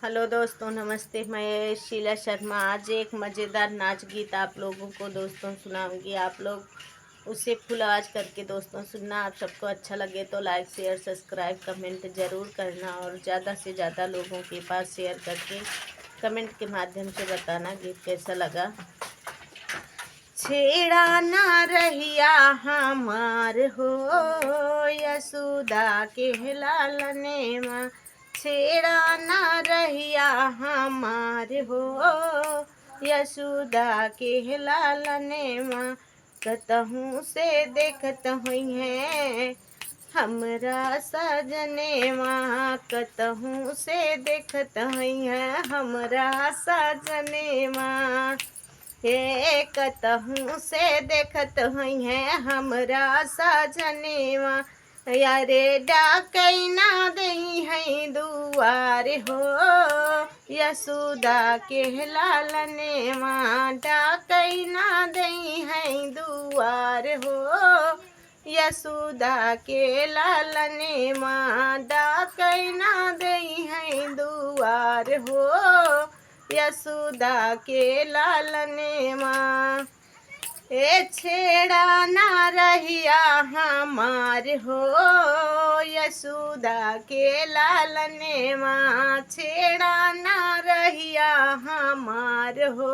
Hello दोस्तों, नमस्ते। मैं शीला शर्मा आज एक मज़ेदार नाच गीत आप लोगों को दोस्तों सुनाऊंगी। आप लोग उसे फुल आवाज़ करके दोस्तों सुनना। आप सबको अच्छा लगे तो लाइक शेयर सब्सक्राइब कमेंट ज़रूर करना और ज़्यादा से ज़्यादा लोगों के पास शेयर करके कमेंट के माध्यम से बताना गीत कैसा लगा। छेड़ा ना रहिया हमार हो यशोदा के लालने माँ, छेड़ा ना रहिया हमार हो यशोदा के लालने माँ। कतहूँ से देखत हुई है हमरा सजने माँ, कतहूँ से देखत हुई है हमरा सजने माँ। हे कतहूँ से देखत हुई है हमरा सजनेवा, यारे डाकई ना दई है दुआर हो यशोदा के लालनेवा, डाकई ना दई है दुआर हो यशोदा के लालनेवा, डाकई ना दई है दुआर हो यशोदा के लालने माँ। ए छेड़ा ना रहिया हमार हो यशोदा के लालने माँ, छेड़ा ना रहिया हमार हो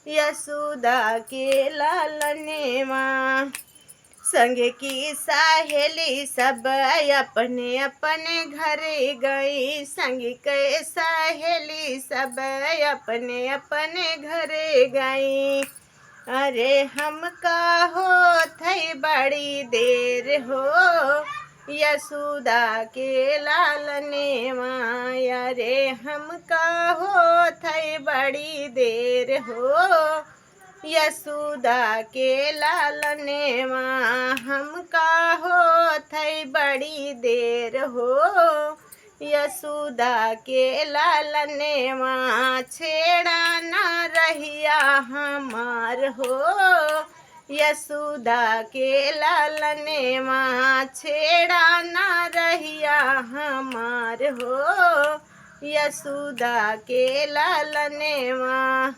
यशोदा के लालने माँ। संग की सहेली सब अपने अपने घरे गई, संग के सहेली सब अपने अपने घरे गई। अरे हमका हो थई बड़ी देर हो यशोदा के लालने माँ, अरे हमका हो थई बड़ी देर हो यशोदा के लालने माँ, हमका हो थई बड़ी देर हो यशोदा के लालने माँ। छेड़ा ना रहिया हमार हो यशोदा के लालने माँ, छेड़ा ना रहिया हमार हो यशोदा के लालने माँ।